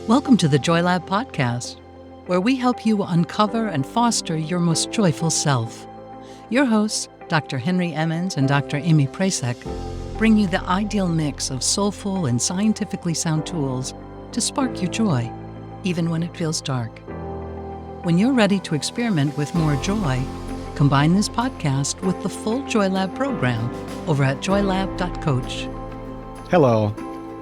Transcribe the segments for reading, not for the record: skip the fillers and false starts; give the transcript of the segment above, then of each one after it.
Welcome to the Joy Lab podcast, where we help you uncover and foster your most joyful self. Your hosts, Dr. Henry Emmons and Dr. Amy Prasek, bring you the ideal mix of soulful and scientifically sound tools to spark your joy, even when it feels dark. When you're ready to experiment with more joy, combine this podcast with the full Joy Lab program over at joylab.coach. Hello,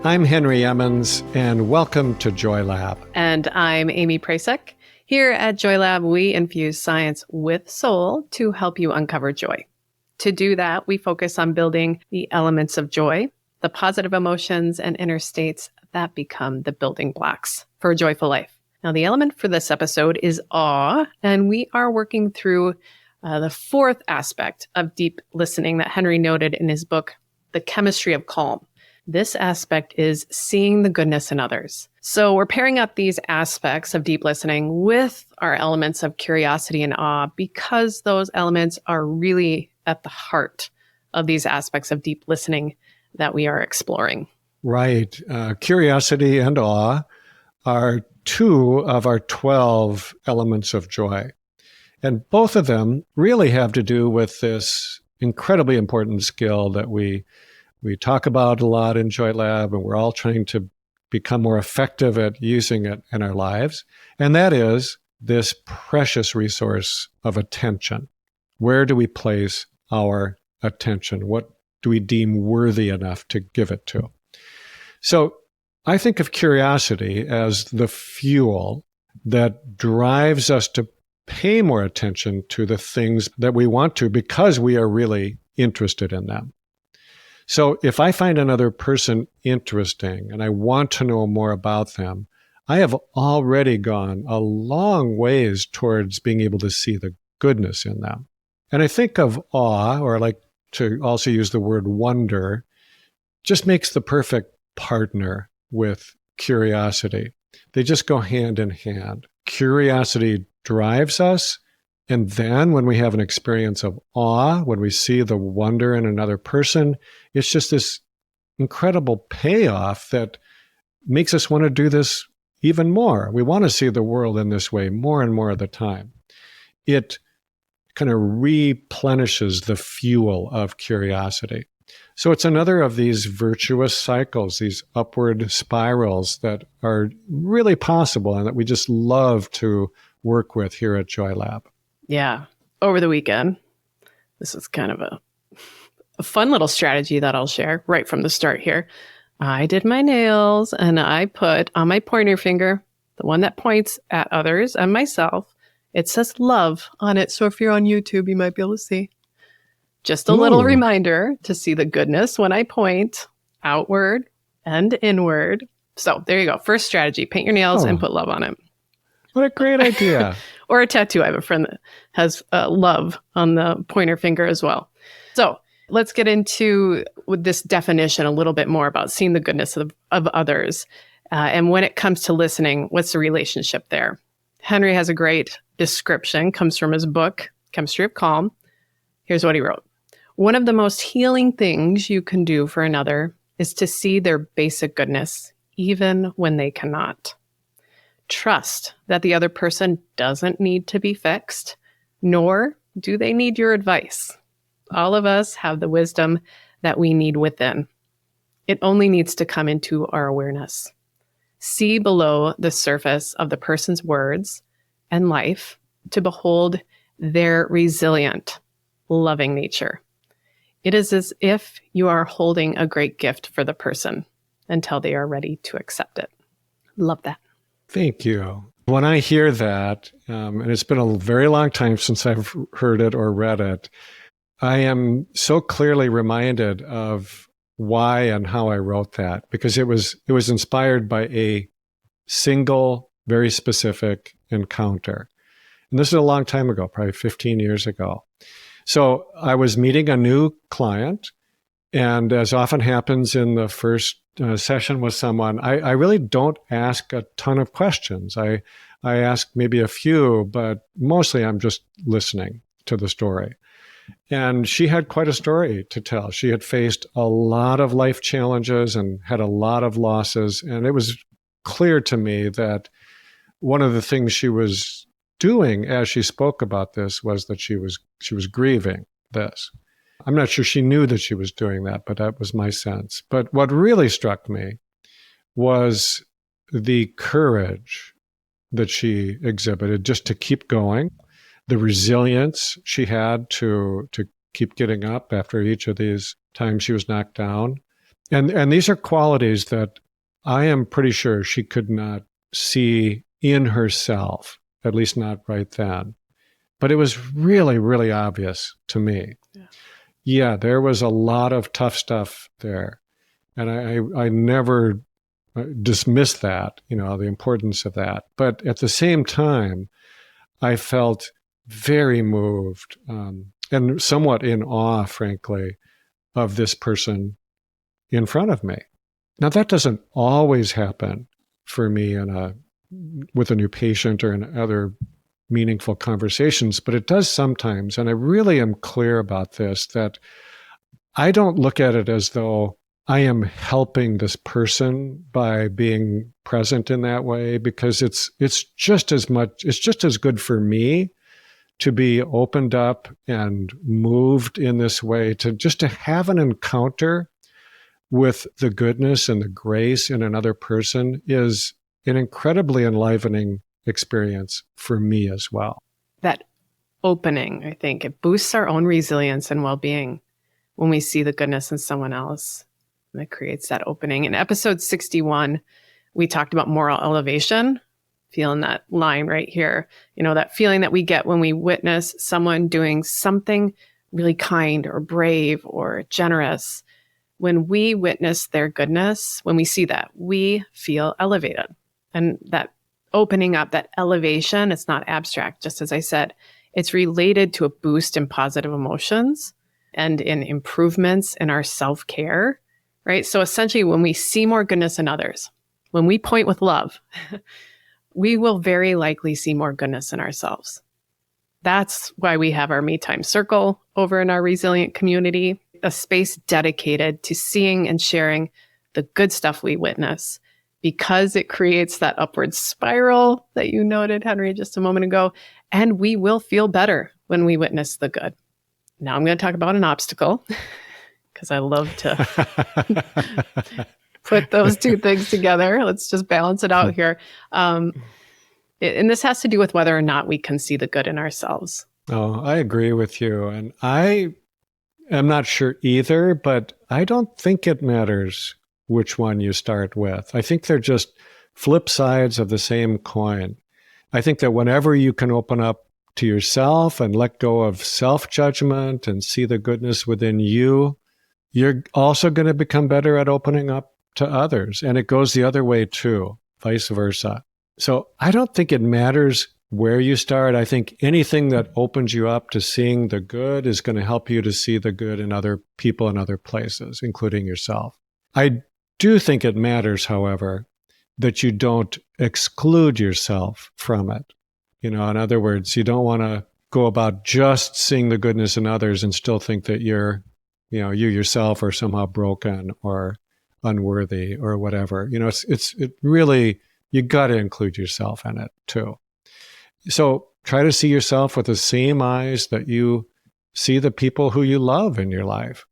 I'm Henry Emmons, and welcome to Joy Lab. And I'm Amy Prasek. Here at Joy Lab, we infuse science with soul to help you uncover joy. To do that, we focus on building the elements of joy, the positive emotions and inner states that become the building blocks for a joyful life. Now, the element for this episode is awe, and we are working through the fourth aspect of deep listening that Henry noted in his book, The Chemistry of Calm. This aspect is seeing the goodness in others. So we're pairing up these aspects of deep listening with our elements of curiosity and awe because those elements are really at the heart of these aspects of deep listening that we are exploring. Right. Curiosity and awe are two of our 12 elements of joy. And both of them really have to do with this incredibly important skill that we talk about a lot in Joy Lab, and we're all trying to become more effective at using it in our lives. And that is this precious resource of attention. Where do we place our attention? What do we deem worthy enough to give it to? So I think of curiosity as the fuel that drives us to pay more attention to the things that we want to because we are really interested in them. So if I find another person interesting and I want to know more about them, I have already gone a long ways towards being able to see the goodness in them. And I think of awe, or I like to also use the word wonder, just makes the perfect partner with curiosity. They just go hand in hand. Curiosity drives us. And then when we have an experience of awe, when we see the wonder in another person, it's just this incredible payoff that makes us want to do this even more. We want to see the world in this way more and more of the time. It kind of replenishes the fuel of curiosity. So it's another of these virtuous cycles, these upward spirals that are really possible and that we just love to work with here at Joy Lab. Yeah. Over the weekend, this is kind of a fun little strategy that I'll share right from the start here. I did my nails and I put on my pointer finger, the one that points at others and myself, it says love on it. So if you're on YouTube, you might be able to see. Just a little reminder to see the goodness when I point outward and inward. So there you go. First strategy, paint your nails and put love on it. What a great idea. Or a tattoo. I have a friend that has love on the pointer finger as well. So let's get into this definition a little bit more about seeing the goodness of others. And when it comes to listening, what's the relationship there? Henry has a great description, comes from his book, Chemistry of Calm. Here's what he wrote. One of the most healing things you can do for another is to see their basic goodness, even when they cannot. Trust that the other person doesn't need to be fixed, nor do they need your advice. All of us have the wisdom that we need within. It only needs to come into our awareness. See below the surface of the person's words and life to behold their resilient, loving nature. It is as if you are holding a great gift for the person until they are ready to accept it. Love that. Thank you. When I hear that, and it's been a very long time since I've heard it or read it, I am so clearly reminded of why and how I wrote that, because it was inspired by a single, very specific encounter. And this is a long time ago, probably 15 years ago. So I was meeting a new client, and as often happens in the first session with someone, I really don't ask a ton of questions. I ask maybe a few, but mostly I'm just listening to the story. And she had quite a story to tell. She had faced a lot of life challenges and had a lot of losses, and it was clear to me that one of the things she was doing as she spoke about this was that she was grieving this. I'm not sure she knew that she was doing that, but that was my sense. But what really struck me was the courage that she exhibited just to keep going, the resilience she had to keep getting up after each of these times she was knocked down. And these are qualities that I am pretty sure she could not see in herself, at least not right then. But it was really, really obvious to me. Yeah, there was a lot of tough stuff there. And I never dismissed that, the importance of that. But at the same time, I felt very moved and somewhat in awe, frankly, of this person in front of me. Now, that doesn't always happen for me with a new patient or in other meaningful conversations, but it does sometimes. And I really am clear about this, that I don't look at it as though I am helping this person by being present in that way, because it's just as good for me to be opened up and moved in this way, to have an encounter with the goodness and the grace in another person is an incredibly enlivening experience for me as well. That opening, I think, it boosts our own resilience and well-being when we see the goodness in someone else. And it creates that opening. In episode 61, we talked about moral elevation, feeling that line right here, that feeling that we get when we witness someone doing something really kind or brave or generous. When we witness their goodness, when we see that, we feel elevated. And that opening up, that elevation, it's not abstract. Just as I said, it's related to a boost in positive emotions and in improvements in our self-care, right? So essentially, when we see more goodness in others, when we point with love, we will very likely see more goodness in ourselves. That's why we have our Me Time Circle over in our resilient community, a space dedicated to seeing and sharing the good stuff we witness, because it creates that upward spiral that you noted, Henry, just a moment ago. And we will feel better when we witness the good. Now I'm going to talk about an obstacle, because I love to put those two things together. Let's just balance it out here. And this has to do with whether or not we can see the good in ourselves. Oh, I agree with you. And I am not sure either, but I don't think it matters which one you start with. I think they're just flip sides of the same coin. I think that whenever you can open up to yourself and let go of self-judgment and see the goodness within you, you're also going to become better at opening up to others. And it goes the other way too, vice versa. So I don't think it matters where you start. I think anything that opens you up to seeing the good is going to help you to see the good in other people and other places, including yourself. I do think it matters, however, that you don't exclude yourself from it. In other words, you don't want to go about just seeing the goodness in others and still think that you yourself are somehow broken or unworthy or whatever. It really, you got to include yourself in it too. So try to see yourself with the same eyes that you see the people who you love in your life.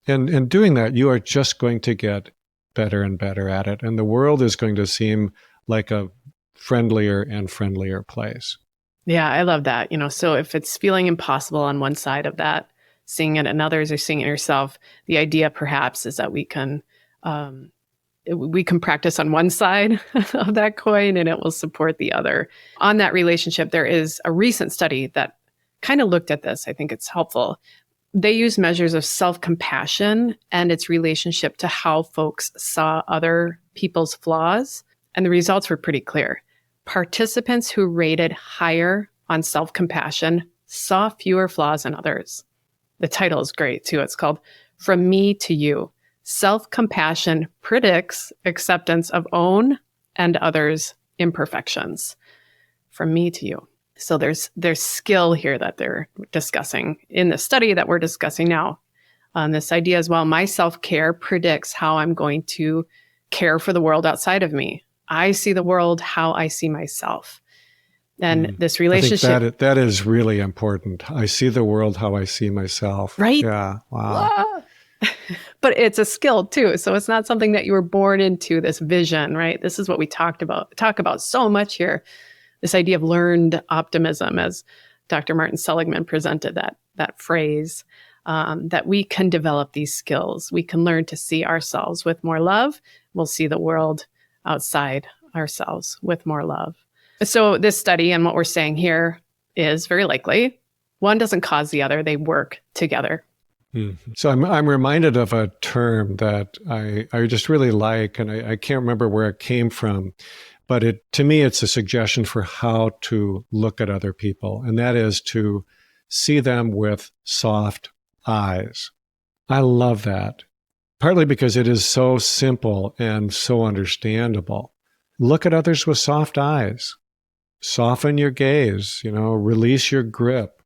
And in doing that, you are just going to get better and better at it. And the world is going to seem like a friendlier and friendlier place. Yeah, I love that. So if it's feeling impossible on one side of that, seeing it in others or seeing it in yourself, the idea perhaps is that we can practice on one side of that coin and it will support the other. On that relationship, there is a recent study that kind of looked at this. I think it's helpful. They use measures of self-compassion and its relationship to how folks saw other people's flaws. And the results were pretty clear. Participants who rated higher on self-compassion saw fewer flaws in others. The title is great too. It's called From Me to You. Self-compassion predicts acceptance of own and others' imperfections. From me to you. So there's skill here that they're discussing in the study that we're discussing now. This idea as well, my self-care predicts how I'm going to care for the world outside of me. I see the world how I see myself. And this relationship. I think that is really important. I see the world how I see myself. Right? Yeah. Wow. But it's a skill too. So it's not something that you were born into, this vision, right? This is what we talk about so much here. This idea of learned optimism, as Dr. Martin Seligman presented that phrase, that we can develop these skills. We can learn to see ourselves with more love. We'll see the world outside ourselves with more love. So this study and what we're saying here is very likely one doesn't cause the other. They work together. Mm-hmm. So I'm reminded of a term that I just really like, and I can't remember where it came from, but to me, it's a suggestion for how to look at other people, and that is to see them with soft eyes. I love that, partly because it is so simple and so understandable. Look at others with soft eyes. Soften your gaze, release your grip.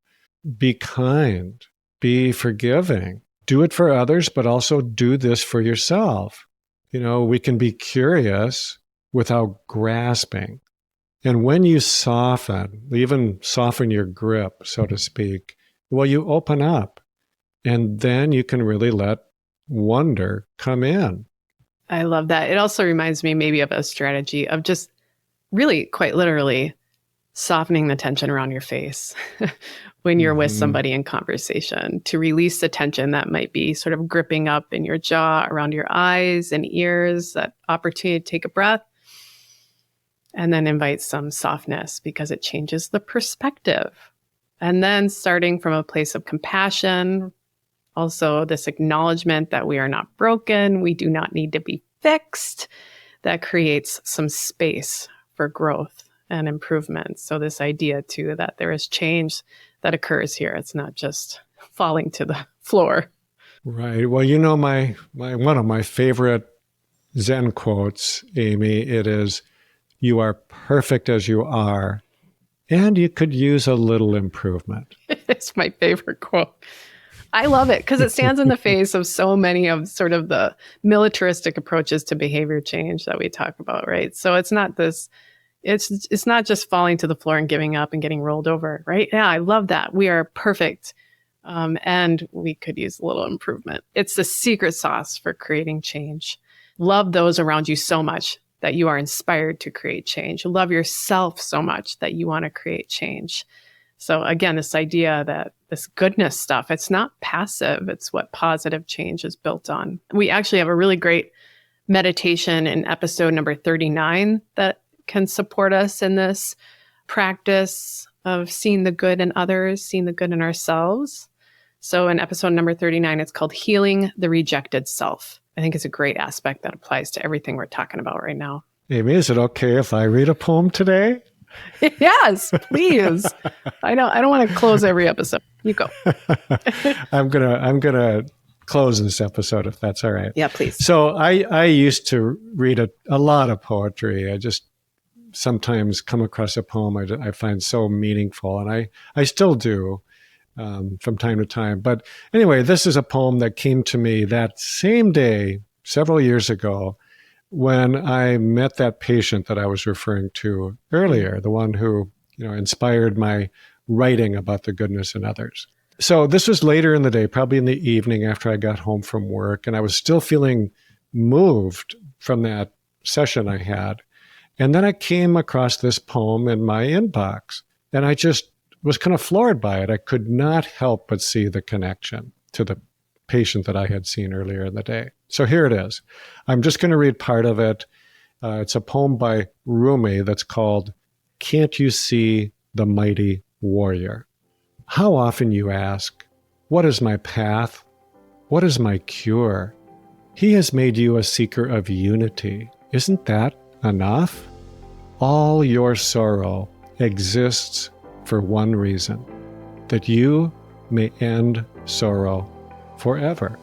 Be kind. Be forgiving. Do it for others, but also do this for yourself. We can be curious without grasping. And when you soften, even soften your grip, so to speak, well, you open up. And then you can really let wonder come in. I love that. It also reminds me maybe of a strategy of just really quite literally softening the tension around your face when you're with somebody in conversation, to release the tension that might be sort of gripping up in your jaw, around your eyes and ears, that opportunity to take a breath, and then invite some softness because it changes the perspective. And then starting from a place of compassion, also this acknowledgement that we are not broken, we do not need to be fixed, that creates some space for growth and improvement. So this idea too that there is change that occurs here. It's not just falling to the floor. Right. Well, my one of my favorite Zen quotes, Amy, it is, "You are perfect as you are, and you could use a little improvement." It's my favorite quote. I love it because it stands in the face of so many of sort of the militaristic approaches to behavior change that we talk about, right? So it's not this, it's not just falling to the floor and giving up and getting rolled over, right? Yeah, I love that. We are perfect, and we could use a little improvement. It's the secret sauce for creating change. Love those around you so much that you are inspired to create change. Love yourself so much that you want to create change. So again, this idea that this goodness stuff, it's not passive. It's what positive change is built on. We actually have a really great meditation in episode number 39 that can support us in this practice of seeing the good in others, seeing the good in ourselves. So in episode number 39, it's called Healing the Rejected Self. I think it's a great aspect that applies to everything we're talking about right now. Amy, is it okay if I read a poem today? Yes, please. I don't want to close every episode. You go. I'm gonna close this episode if that's all right. Yeah, please. So I used to read a lot of poetry. I just sometimes come across a poem I find so meaningful, and I still do from time to time. But anyway, this is a poem that came to me that same day, several years ago, when I met that patient that I was referring to earlier, the one who, inspired my writing about the goodness in others. So this was later in the day, probably in the evening after I got home from work, and I was still feeling moved from that session I had. And then I came across this poem in my inbox, and I just was kind of floored by it. I could not help but see the connection to the patient that I had seen earlier in the day. So here it is. I'm just going to read part of it. It's a poem by Rumi that's called "Can't You See the Mighty Warrior?" How often you ask, what is my path? What is my cure? He has made you a seeker of unity. Isn't that enough? All your sorrow exists for one reason, that you may end sorrow forever.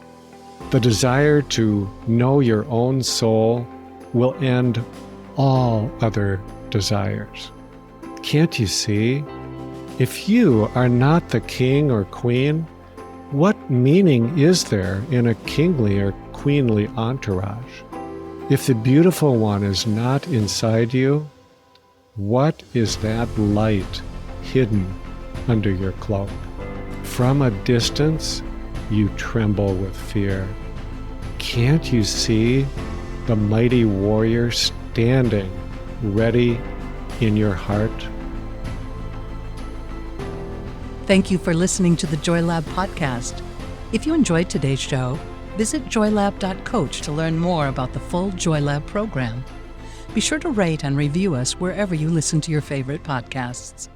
The desire to know your own soul will end all other desires. Can't you see? If you are not the king or queen, what meaning is there in a kingly or queenly entourage? If the beautiful one is not inside you, what is that light hidden under your cloak? From a distance, you tremble with fear. Can't you see the mighty warrior standing ready in your heart? Thank you for listening to the Joy Lab podcast. If you enjoyed today's show, visit joylab.coach to learn more about the full Joy Lab program. Be sure to rate and review us wherever you listen to your favorite podcasts.